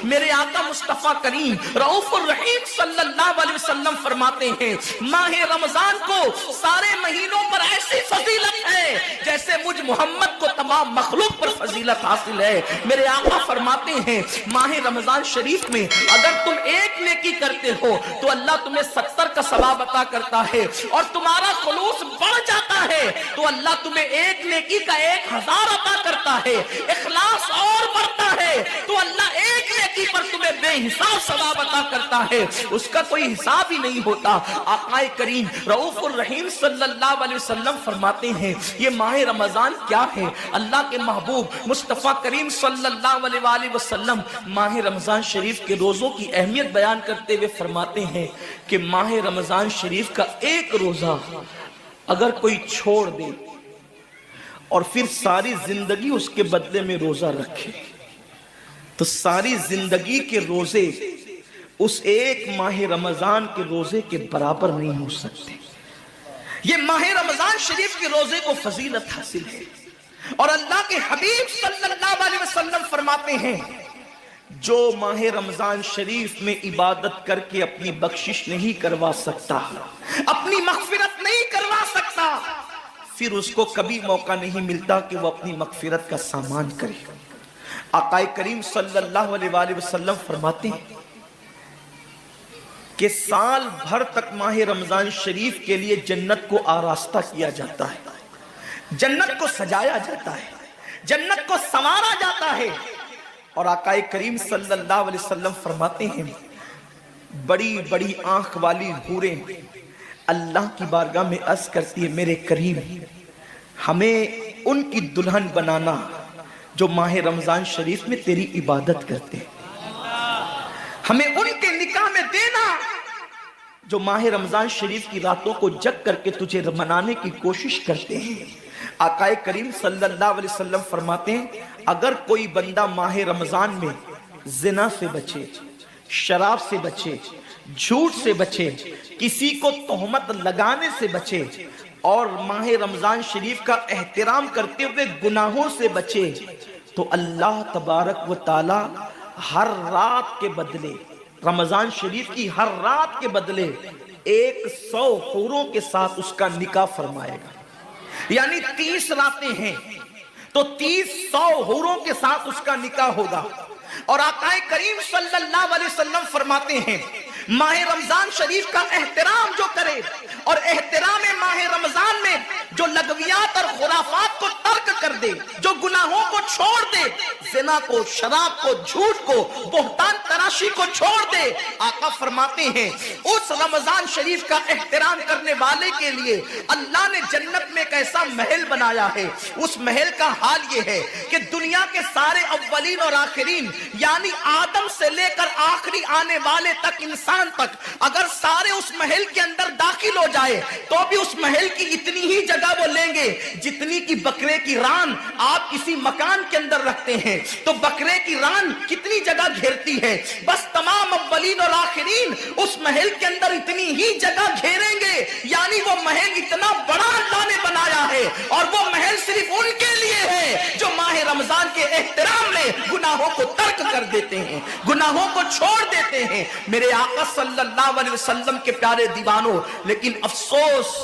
میرے آقا مصطفیٰ کریم رؤوف الرحیم صلی اللہ علیہ وسلم فرماتے ہیں ماہ رمضان کو سارے مہینوں پر ایسی فضیلت ہے جیسے مجھ محمد کو تمام مخلوق پر فضیلت حاصل ہے۔ میرے آقا فرماتے ہیں ماہ رمضان شریف میں اگر تم ایک نیکی کرتے ہو تو اللہ تمہیں 70 کا ثواب عطا کرتا ہے، اور تمہارا خلوص بڑھ جاتا ہے تو اللہ تمہیں ایک نیکی کا 1000 عطا کرتا ہے، اخلاص اور بڑھتا ہے تو اللہ ایک نیکی پر تمہیں بے حساب ثواب عطا کرتا ہے، اس کا کوئی حساب ہی نہیں ہوتا۔ آقا کریم رؤوف الرحیم صلی اللہ علیہ وسلم فرماتے ہیں یہ ماہ رمضان کیا ہے؟ اللہ کے محبوب مصطفیٰ کریم صلی اللہ علیہ وآلہ وسلم ماہ رمضان شریف کے روزوں کی اہمیت بیان کرتے ہوئے فرماتے ہیں کہ ماہ رمضان شریف کا ایک روزہ اگر کوئی چھوڑ دے اور پھر ساری زندگی اس کے بدلے میں روزہ رکھے تو ساری زندگی کے روزے اس ایک ماہ رمضان کے روزے کے برابر نہیں ہو سکتے۔ یہ ماہ رمضان شریف کے روزے کو فضیلت حاصل ہے، اور اللہ کے حبیب صلی اللہ علیہ وسلم فرماتے ہیں جو ماہ رمضان شریف میں عبادت کر کے اپنی بخشش نہیں کروا سکتا، اپنی مغفرت نہیں کروا سکتا، پھر اس کو کبھی موقع نہیں ملتا کہ وہ اپنی مغفرت کا سامان کرے۔ آقا کریم صلی اللہ علیہ وآلہ وسلم فرماتے ہیں کہ سال بھر تک ماہ رمضان شریف کے لیے جنت کو آراستہ کیا جاتا ہے، جنت کو سجایا جاتا ہے، جنت کو سنوارا جاتا ہے، اور آقا کریم صلی اللہ علیہ وسلم فرماتے ہیں بڑی بڑی آنکھ والی حوریں اللہ کی بارگاہ میں عرض کرتی ہے میرے کریم ہمیں ان کی دلہن بنانا جو ماہ رمضان شریف میں تیری عبادت کرتے ہیں، ہمیں ان کے نکاح میں دینا جو ماہ رمضان شریف کی راتوں کو جگ کر کے تجھے منانے کی کوشش کرتے ہیں۔ آقا کریم صلی اللہ علیہ وسلم فرماتے ہیں اگر کوئی بندہ ماہ رمضان میں زنا سے بچے، شراب سے بچے، جھوٹ سے بچے، کسی کو تہمت لگانے سے بچے، اور ماہ رمضان شریف کا احترام کرتے ہوئے گناہوں سے بچے تو اللہ تبارک و تعالی ہر رات کے بدلے، رمضان شریف کی ہر رات کے بدلے 100 حوروں کے ساتھ اس کا نکاح فرمائے گا۔ یعنی 30 راتیں ہیں تو 300 حوروں کے ساتھ اس کا نکاح ہوگا۔ اور آقا کریم صلی اللہ علیہ وسلم فرماتے ہیں ماہ رمضان شریف کا احترام جو کرے اور احترام ماہ رمضان میں جو لغویات اور خرافات کو ترک کر دے، جو گناہوں کو چھوڑ دے، زنا کو، شراب کو، جھوٹ کو، بہتان تراشی کو چھوڑ دے، آقا فرماتے ہیں اس رمضان شریف کا احترام کرنے والے کے لیے اللہ نے جنت میں ایک ایسا محل بنایا ہے۔ اس محل کا حال یہ ہے کہ دنیا کے سارے اولین اور آخرین یعنی آدم سے لے کر آخری آنے والے تک انسان تک اگر سارے اس محل کے اندر داخل ہو جائے تو بھی اس محل کی اتنی ہی جگہ وہ لیں گے جتنی کی بکرے کی ران آپ کسی مکان کے اندر رکھتے ہیں، تو بکرے کی ران کتنی جگہ گھیرتی ہے، بس تمام اولین اور آخرین اس محل کے اندر اتنی ہی جگہ گھیریں گے، یعنی وہ محل اتنا بڑا اللہ نے بنایا ہے، اور وہ محل صرف ان کے لیے ہے جو ماہ رمضان کے احترام میں گناہوں کو ترک کر دیتے ہیں، گناہوں کو چھوڑ دیتے ہیں۔ میرے آقا صلی اللہ علیہ وسلم کے پیارے دیوانوں، لیکن افسوس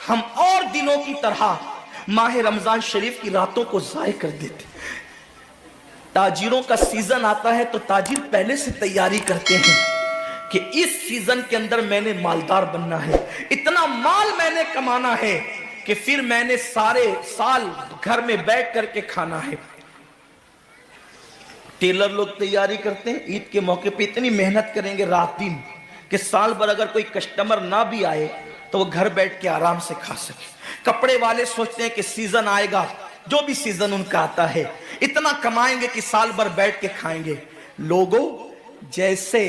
ہم اور دنوں کی طرح ماہ رمضان شریف کی راتوں کو ضائع کر دیتے۔ تاجروں کا سیزن آتا ہے تو تاجر پہلے سے تیاری کرتے ہیں کہ اس سیزن کے اندر میں نے مالدار بننا ہے، اتنا مال میں نے کمانا ہے کہ پھر میں نے سارے سال گھر میں بیٹھ کر کے کھانا ہے۔ ٹیلر لوگ تیاری کرتے ہیں عید کے موقع پہ اتنی محنت کریں گے رات دن کہ سال بھر اگر کوئی کسٹمر نہ بھی آئے تو وہ گھر بیٹھ کے آرام سے کھا سکے۔ کپڑے والے سوچتے ہیں کہ سیزن آئے گا، جو بھی سیزن ان کا آتا ہے اتنا کمائیں گے کہ سال بھر بیٹھ کے کھائیں گے۔ لوگوں جیسے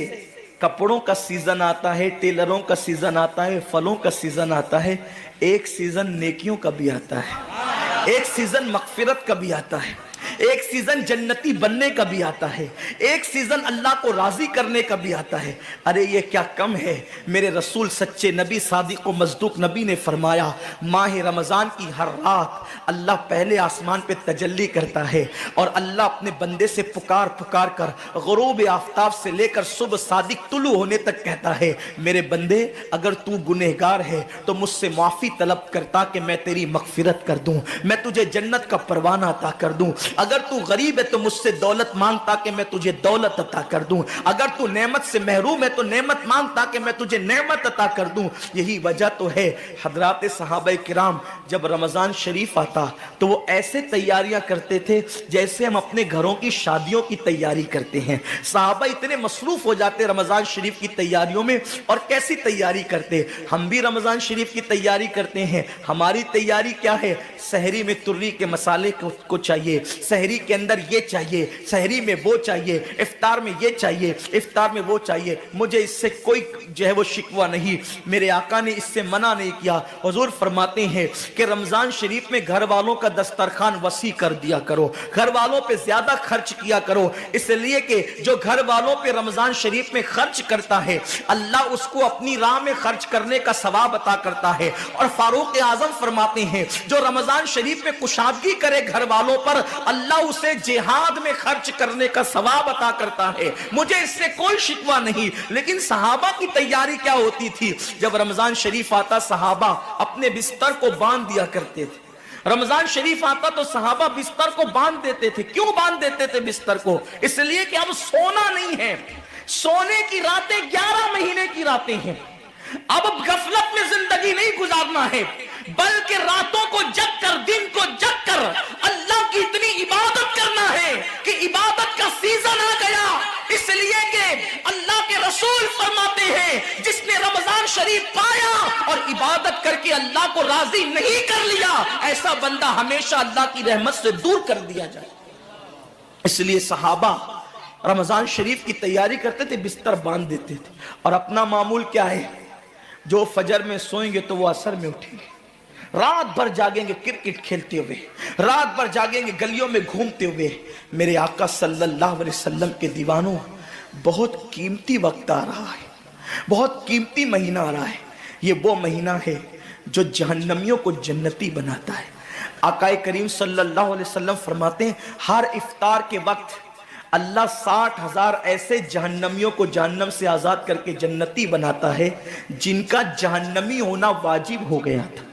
کپڑوں کا سیزن آتا ہے، ٹیلروں کا سیزن آتا ہے، پھلوں کا سیزن آتا ہے، ایک سیزن نیکیوں کا بھی آتا ہے، ایک سیزن مغفرت کا بھی آتا ہے، ایک سیزن جنتی بننے کا بھی آتا ہے، ایک سیزن اللہ کو راضی کرنے کا بھی آتا ہے۔ ارے یہ کیا کم ہے، میرے رسول سچے نبی صادق و مصدوق نبی نے فرمایا ماہ رمضان کی ہر رات اللہ پہلے آسمان پہ تجلی کرتا ہے اور اللہ اپنے بندے سے پکار پکار کر غروب آفتاب سے لے کر صبح صادق طلوع ہونے تک کہتا ہے میرے بندے اگر تو گنہگار ہے تو مجھ سے معافی طلب کرتا کہ میں تیری مغفرت کر دوں، میں تجھے جنت کا پروانہ عطا کر دوں، اگر تو غریب ہے تو مجھ سے دولت مانگتا کہ میں تجھے دولت عطا کر دوں، اگر تو نعمت سے محروم ہے تو نعمت مانگتا کہ میں تجھے نعمت عطا کر دوں۔ یہی وجہ تو ہے حضرات صحابہ کرام جب رمضان شریف آتا تو وہ ایسے تیاریاں کرتے تھے جیسے ہم اپنے گھروں کی شادیوں کی تیاری کرتے ہیں۔ صحابہ اتنے مصروف ہو جاتے رمضان شریف کی تیاریوں میں، اور کیسی تیاری کرتے، ہم بھی رمضان شریف کی تیاری کرتے ہیں۔ ہماری تیاری کیا ہے؟ سحری میں تری کے مسالے کو چاہیے، سحری کے اندر یہ چاہیے، سحری میں وہ چاہیے، افطار میں یہ چاہیے، افطار میں وہ چاہیے۔ مجھے اس سے کوئی جو ہے وہ شکوہ نہیں، میرے آقا نے اس سے منع نہیں کیا۔ حضور فرماتے ہیں کہ رمضان شریف میں گھر والوں کا دسترخوان وسیع کر دیا کرو، گھر والوں پہ زیادہ خرچ کیا کرو، اس لیے کہ جو گھر والوں پہ رمضان شریف میں خرچ کرتا ہے اللہ اس کو اپنی راہ میں خرچ کرنے کا ثواب عطا کرتا ہے۔ اور فاروق اعظم فرماتے ہیں جو رمضان شریف میں کشادگی کرے گھر والوں پر اللہ اسے جہاد میں خرچ کرنے کا ثواب عطا کرتا ہے۔ مجھے اس سے کوئی شکوہ نہیں، لیکن صحابہ کی تیاری کیا ہوتی تھی؟ جب رمضان شریف آتا صحابہ اپنے بستر کو باندھ دیا کرتے تھے۔ رمضان شریف آتا تو صحابہ بستر کو باندھ دیتے تھے۔ کیوں باندھ دیتے تھے بستر کو؟ اس لیے کہ اب سونا نہیں ہے، سونے کی راتیں 11 مہینے کی راتیں ہیں، اب غفلت میں زندگی نہیں گزارنا ہے، بلکہ راتوں کو جگ کر دن کو جگ کر اللہ کی اتنی عبادت کرنا ہے کہ عبادت کا سیزن آ گیا۔ اس لیے کہ اللہ کے رسول فرماتے ہیں جس نے رمضان شریف پایا اور عبادت کر کے اللہ کو راضی نہیں کر لیا ایسا بندہ ہمیشہ اللہ کی رحمت سے دور کر دیا جائے۔ اس لیے صحابہ رمضان شریف کی تیاری کرتے تھے، بستر باندھ دیتے تھے، اور اپنا معمول کیا ہے؟ جو فجر میں سوئیں گے تو وہ عصر میں اٹھیں گے، رات بھر جاگیں گے کرکٹ کھیلتے ہوئے، رات بھر جاگیں گے گلیوں میں گھومتے ہوئے۔ میرے آقا صلی اللہ علیہ وسلم کے دیوانوں، بہت قیمتی وقت آ رہا ہے، بہت قیمتی مہینہ آ رہا ہے۔ یہ وہ مہینہ ہے جو جہنمیوں کو جنتی بناتا ہے۔ آقا کریم صلی اللہ علیہ وسلم فرماتے ہیں ہر افطار کے وقت اللہ 60,000 ایسے جہنمیوں کو جہنم سے آزاد کر کے جنتی بناتا ہے جن کا جہنمی ہونا واجب ہو گیا تھا۔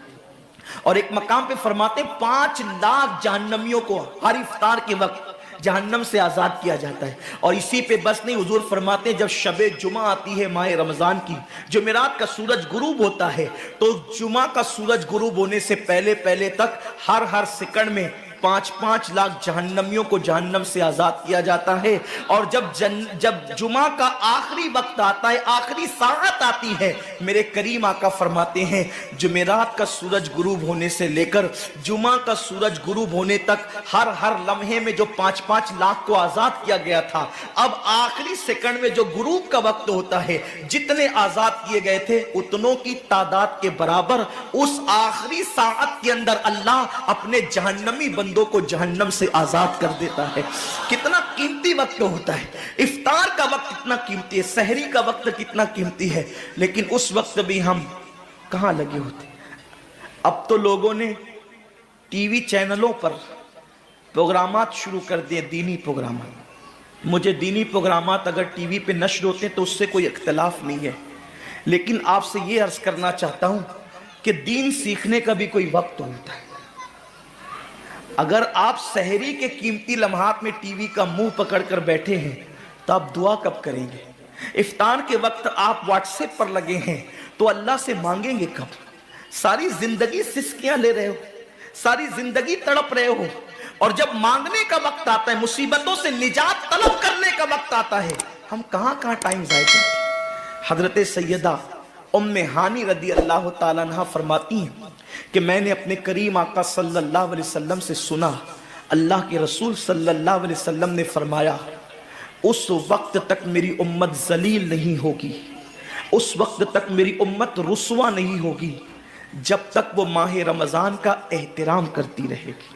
اور ایک مقام پہ فرماتے ہیں 5 لاکھ جہنمیوں کو ہر افطار کے وقت جہنم سے آزاد کیا جاتا ہے۔ اور اسی پہ بس نہیں، حضور فرماتے ہیں جب شب جمعہ آتی ہے ماہ رمضان کی، جمعرات کا سورج غروب ہوتا ہے، تو جمعہ کا سورج غروب ہونے سے پہلے پہلے تک ہر سیکنڈ میں 5 لاکھ جہنمیوں کو جہنم سے آزاد کیا جاتا ہے۔ اور جب جمعہ کا آخری وقت آتا ہے، آخری ساعت آتی ہے، میرے کریم آقا فرماتے ہیں جمعرات کا سورج غروب ہونے سے لے کر جمعہ کا سورج غروب ہونے تک ہر لمحے میں جو 5 لاکھ کو آزاد کیا گیا تھا، اب آخری سیکنڈ میں جو غروب کا وقت ہوتا ہے جتنے آزاد کیے گئے تھے اتنوں کی تعداد کے برابر اس آخری ساعت کے اندر اللہ اپنے جہنمی بندوں کو جہنم سے آزاد کر دیتا ہے۔ کتنا قیمتی وقت ہوتا ہے، افطار کا وقت کتنا قیمتی ہے، سحری کا وقت کتنا قیمتی ہے، لیکن اس وقت بھی ہم کہاں لگے ہوتے۔ اب تو لوگوں نے ٹی وی چینلوں پر پروگرامات شروع کر دیے، دینی پروگرامات۔ مجھے دینی پروگرامات اگر ٹی وی پہ نشر ہوتے ہیں تو اس سے کوئی اختلاف نہیں ہے، لیکن آپ سے یہ عرض کرنا چاہتا ہوں کہ دین سیکھنے کا بھی کوئی وقت ہوتا ہے۔ اگر آپ سحری کے قیمتی لمحات میں ٹی وی کا منہ پکڑ کر بیٹھے ہیں تو آپ دعا کب کریں گے؟ افطار کے وقت آپ واٹس ایپ پر لگے ہیں تو اللہ سے مانگیں گے کب؟ ساری زندگی سسکیاں لے رہے ہو، ساری زندگی تڑپ رہے ہو، اور جب مانگنے کا وقت آتا ہے، مصیبتوں سے نجات طلب کرنے کا وقت آتا ہے، ہم کہاں ٹائم ضائع کرتے ہیں۔ حضرت سیدہ ام ہانی رضی اللہ تعالیٰ عنہ فرماتی ہیں کہ میں نے اپنے کریم آقا صلی اللہ علیہ وسلم سے سنا، اللہ کے رسول صلی اللہ علیہ وسلم نے فرمایا اس وقت تک میری امت ذلیل نہیں ہوگی، اس وقت تک میری امت رسوا نہیں ہوگی جب تک وہ ماہ رمضان کا احترام کرتی رہے گی،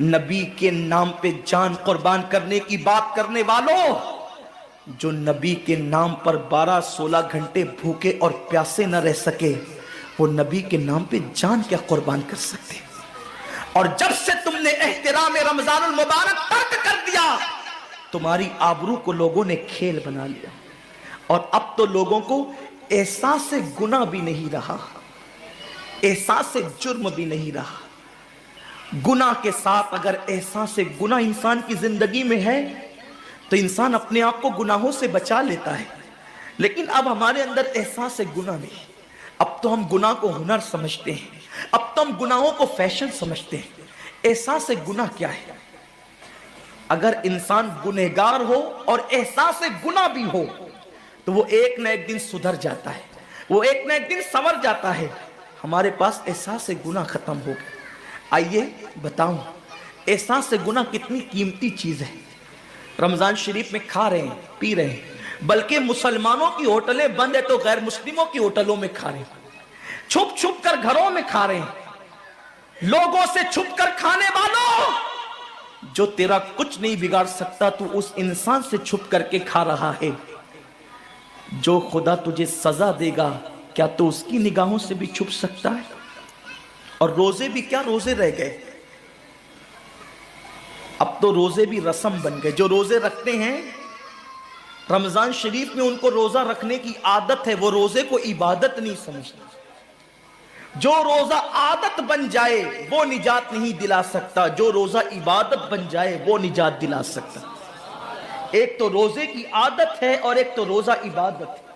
نبی کے نام پہ جان قربان کرنے کی بات کرنے والوں، جو نبی کے نام پر 12-16 گھنٹے بھوکے اور پیاسے نہ رہ سکے، وہ نبی کے نام پہ جان کیا قربان کر سکتے؟ اور جب سے تم نے احترام رمضان المبارک ترک کر دیا، تمہاری آبرو کو لوگوں نے کھیل بنا لیا، اور اب تو لوگوں کو احساس گناہ بھی نہیں رہا، احساس جرم بھی نہیں رہا۔ گناہ کے ساتھ اگر احساس گناہ انسان کی زندگی میں ہے تو انسان اپنے آپ کو گناہوں سے بچا لیتا ہے، لیکن اب ہمارے اندر احساس گناہ نہیں۔ اب تو ہم گناہ کو ہنر سمجھتے ہیں، اب تو ہم گناہوں کو فیشن سمجھتے ہیں۔ احساس گناہ کیا ہے؟ اگر انسان گنہگار ہو اور احساس گناہ بھی ہو تو وہ ایک نہ ایک دن سدھر جاتا ہے، وہ ایک نہ ایک دن سنور جاتا ہے۔ ہمارے پاس احساس گناہ ختم ہو گیا۔ آئیے بتاؤں احساس گناہ کتنی قیمتی چیز ہے۔ رمضان شریف میں کھا رہے ہیں، پی رہے ہیں، بلکہ مسلمانوں کی ہوٹلیں بند ہے تو غیر مسلموں کی ہوٹلوں میں کھا رہے ہیں، چھپ چھپ کر گھروں میں کھا رہے ہیں۔ لوگوں سے چھپ کر کھانے والوں، جو تیرا کچھ نہیں بگاڑ سکتا تو اس انسان سے چھپ کر کے کھا رہا ہے۔ جو خدا تجھے سزا دے گا کیا تو اس کی نگاہوں سے بھی چھپ سکتا ہے؟ اور روزے بھی کیا روزے رہ گئے، اب تو روزے بھی رسم بن گئے۔ جو روزے رکھتے ہیں رمضان شریف میں ان کو روزہ رکھنے کی عادت ہے، وہ روزے کو عبادت نہیں سمجھتے۔ جو روزہ عادت بن جائے وہ نجات نہیں دلا سکتا، جو روزہ عبادت بن جائے وہ نجات دلا سکتا۔ ایک تو روزے کی عادت ہے اور ایک تو روزہ عبادت ہے۔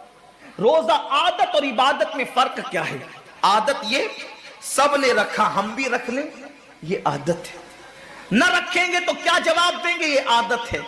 روزہ عادت اور عبادت میں فرق کیا ہے؟ عادت یہ سب نے رکھا ہم بھی رکھ لیں، یہ عادت ہے۔ نہ رکھیں گے تو کیا جواب دیں گے، یہ عادت ہے۔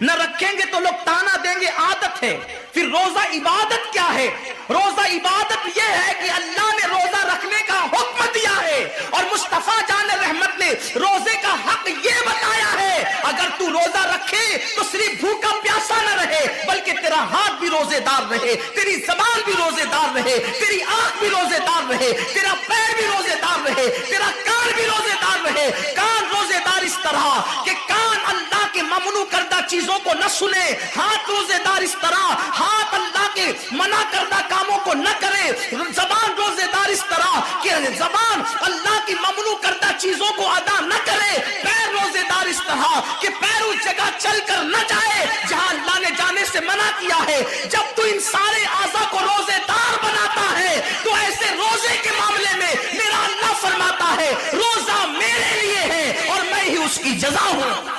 نہ رکھیں گے تو لوگ تانا دیں گے، عادت ہے۔ پھر روزہ عبادت کیا ہے؟ روزہ عبادت یہ ہے کہ اللہ نے روزہ رکھنے کا حکم دیا ہے اور مصطفیٰ جان رحمت نے روزے کا حق یہ بتایا ہے، اگر تو روزہ رکھے تو صرف بھوکا پیاسا نہ رہے بلکہ تیرا ہاتھ بھی روزے دار رہے، تیری زبان بھی روزے دار رہے، تیری آنکھ بھی روزے دار رہے، تیرا پیر بھی روزے دار رہے، تیرا کان بھی روزے دار رہے۔ کان روزے دار اس طرح کہ کان اللہ کے ممنوع کردہ چیزوں کو نہ سنے، ہاتھ روزے دار اس طرح ہاتھ اللہ کے منع کردہ کاموں کو نہ کرے، زبان روزے دار اس طرح کہ زبان اللہ کی ممنوع کردہ چیزوں کو ادا نہ کرے، پیر روزے دار اس طرح کہ پیر اس جگہ چل کر نہ جائے جہاں اللہ نے جانے سے منع کیا ہے۔ جب تو ان سارے اعضاء کو روزے دار بناتا ہے تو ایسے روزے کے معاملے میں میرا اللہ فرماتا ہے روزہ میرے لیے ہے اور میں ہی اس کی جزا ہوں۔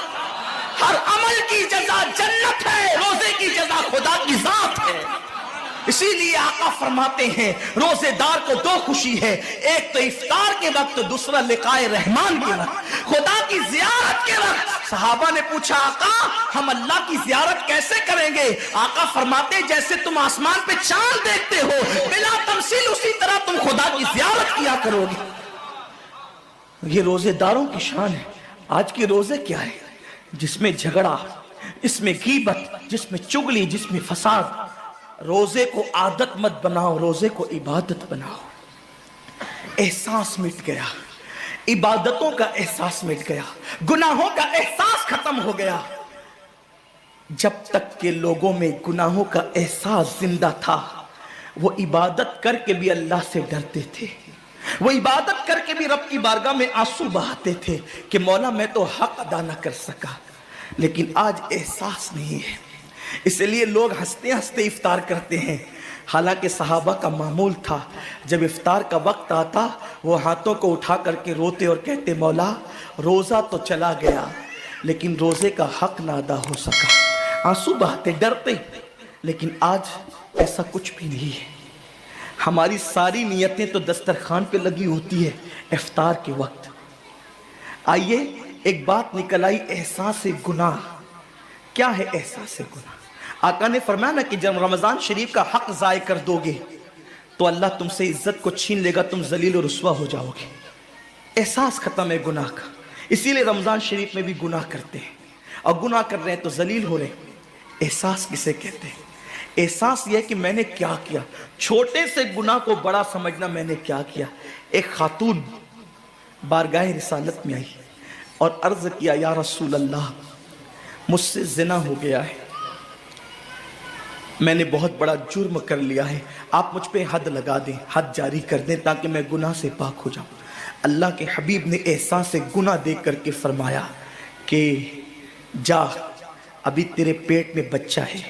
ہر عمل کی جزا جنت ہے، روزے کی جزا خدا کی ذات ہے۔ اسی لیے آقا فرماتے ہیں روزے دار کو دو خوشی ہے، ایک تو افطار کے وقت، دوسرا لقائے رحمان کے وقت، خدا کی زیارت کے وقت۔ صحابہ نے پوچھا آقا ہم اللہ کی زیارت کیسے کریں گے؟ آقا فرماتے جیسے تم آسمان پہ چاند دیکھتے ہو بلا تمثیل اسی طرح تم خدا کی زیارت کیا کرو گے۔ یہ روزے داروں کی شان ہے۔ آج کے روزے کیا ہے؟ جس میں جھگڑا، جس میں غیبت، جس میں چگلی، جس میں فساد۔ روزے کو عادت مت بناؤ، روزے کو عبادت بناؤ۔ احساس مٹ گیا، عبادتوں کا احساس مٹ گیا، گناہوں کا احساس ختم ہو گیا۔ جب تک کہ لوگوں میں گناہوں کا احساس زندہ تھا وہ عبادت کر کے بھی اللہ سے ڈرتے تھے، وہ عبادت کر کے بھی رب کی بارگاہ میں آنسو بہاتے تھے کہ مولا میں تو حق ادا نہ کر سکا۔ لیکن آج احساس نہیں ہے، اس لیے لوگ ہنستے ہنستے افطار کرتے ہیں۔ حالانکہ صحابہ کا معمول تھا جب افطار کا وقت آتا وہ ہاتھوں کو اٹھا کر کے روتے اور کہتے مولا روزہ تو چلا گیا لیکن روزے کا حق نہ ادا ہو سکا، آنسو بہاتے ڈرتے۔ لیکن آج ایسا کچھ بھی نہیں ہے، ہماری ساری نیتیں تو دسترخوان پہ لگی ہوتی ہے افطار کے وقت۔ آئیے ایک بات نکل آئی، احساس گناہ۔ کیا ہے احساس گناہ؟ آقا نے فرمایا نا کہ جب رمضان شریف کا حق ضائع کر دو گے تو اللہ تم سے عزت کو چھین لے گا، تم ذلیل و رسوا ہو جاؤ گے۔ احساس ختم ہے گناہ کا، اسی لیے رمضان شریف میں بھی گناہ کرتے ہیں، اور گناہ کر رہے ہیں تو ذلیل ہو رہے ہیں۔ احساس کسے کہتے ہیں؟ احساس یہ ہے کہ میں نے کیا کیا، چھوٹے سے گناہ کو بڑا سمجھنا میں نے کیا کیا۔ ایک خاتون بارگاہ رسالت میں آئی اور عرض کیا یا رسول اللہ مجھ سے زنا ہو گیا ہے، میں نے بہت بڑا جرم کر لیا ہے، آپ مجھ پہ حد لگا دیں، حد جاری کر دیں تاکہ میں گناہ سے پاک ہو جاؤں۔ اللہ کے حبیب نے احساس گناہ دیکھ کر کے فرمایا کہ جا، ابھی تیرے پیٹ میں بچہ ہے،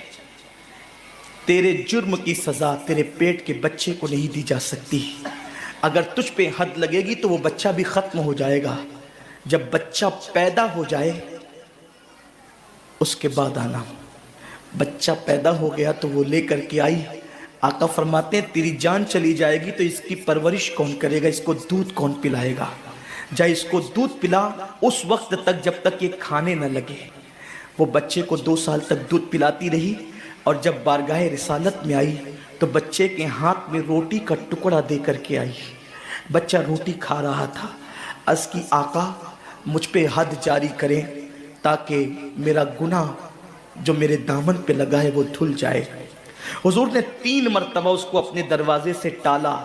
تیرے جرم کی سزا تیرے پیٹ کے بچے کو نہیں دی جا سکتی، اگر تجھ پہ حد لگے گی تو وہ بچہ بھی ختم ہو جائے گا، جب بچہ پیدا ہو جائے اس کے بعد آنا۔ بچہ پیدا ہو گیا تو وہ لے کر کے آئی، آقا فرماتے ہیں تیری جان چلی جائے گی تو اس کی پرورش کون کرے گا، اس کو دودھ کون پلائے گا، جا اس کو دودھ پلا اس وقت تک جب تک یہ کھانے نہ لگے۔ وہ بچے کو 2 سال تک دودھ پلاتی رہی، اور جب بارگاہ رسالت میں آئی تو بچے کے ہاتھ میں روٹی کا ٹکڑا دے کر کے آئی، بچہ روٹی کھا رہا تھا، عرض کی آقا مجھ پہ حد جاری کریں تاکہ میرا گناہ جو میرے دامن پہ لگا ہے وہ دھل جائے۔ حضور نے 3 مرتبہ اس کو اپنے دروازے سے ٹالا،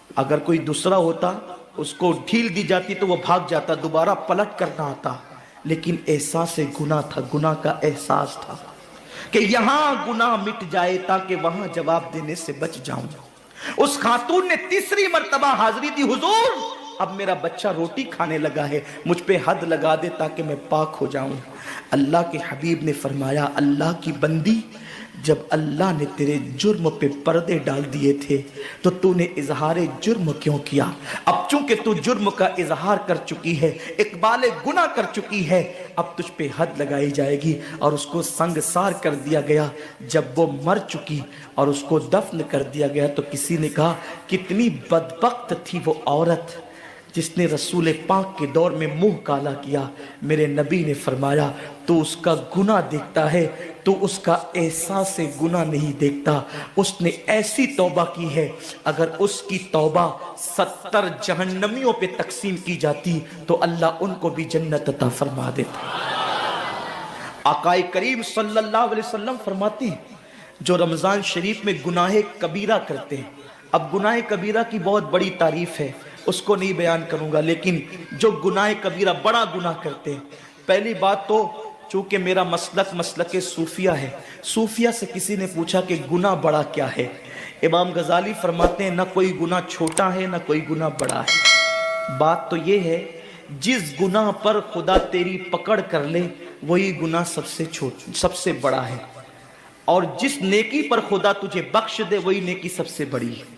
اگر کوئی دوسرا ہوتا اس کو ڈھیل دی جاتی تو وہ بھاگ جاتا، دوبارہ پلٹ کرنا آتا، لیکن احساس گناہ تھا، گناہ کا احساس تھا کہ یہاں گناہ مٹ جائے تاکہ وہاں جواب دینے سے بچ جاؤں۔ اس خاتون نے 3 مرتبہ حاضری دی، حضور اب میرا بچہ روٹی کھانے لگا ہے، مجھ پہ حد لگا دے تاکہ میں پاک ہو جاؤں۔ اللہ کے حبیب نے فرمایا اللہ کی بندی، جب اللہ نے تیرے جرم پہ پردے ڈال دیے تھے تو تو نے اظہار جرم کیوں کیا؟ اب چونکہ تو جرم کا اظہار کر چکی ہے، اقبال گناہ کر چکی ہے، اب تجھ پہ حد لگائی جائے گی۔ اور اس کو سنگسار کر دیا گیا۔ جب وہ مر چکی اور اس کو دفن کر دیا گیا تو کسی نے کہا کتنی بدبخت تھی وہ عورت جس نے رسول پاک کے دور میں منہ کالا کیا۔ میرے نبی نے فرمایا تو اس کا گناہ دیکھتا ہے تو اس کا احساس گناہ نہیں دیکھتا۔ اس نے ایسی توبہ کی ہے، اگر اس کی توبہ 70 جہنمیوں پہ تقسیم کی جاتی تو اللہ ان کو بھی جنت عطا فرما دیتا۔ آقا کریم صلی اللہ علیہ وسلم فرماتے ہیں جو رمضان شریف میں گناہ کبیرہ کرتے ہیں، اب گناہ کبیرہ کی بہت بڑی تعریف ہے، اس کو نہیں بیان کروں گا، لیکن جو گناہ کبیرہ بڑا گناہ کرتے ہیں، پہلی بات تو چونکہ میرا مسلک صوفیہ ہے، صوفیہ سے کسی نے پوچھا کہ گناہ بڑا کیا ہے؟ امام غزالی فرماتے ہیں نہ کوئی گناہ چھوٹا ہے نہ کوئی گناہ بڑا ہے، بات تو یہ ہے جس گناہ پر خدا تیری پکڑ کر لے وہی گناہ سب سے بڑا ہے، اور جس نیکی پر خدا تجھے بخش دے وہی نیکی سب سے بڑی ہے۔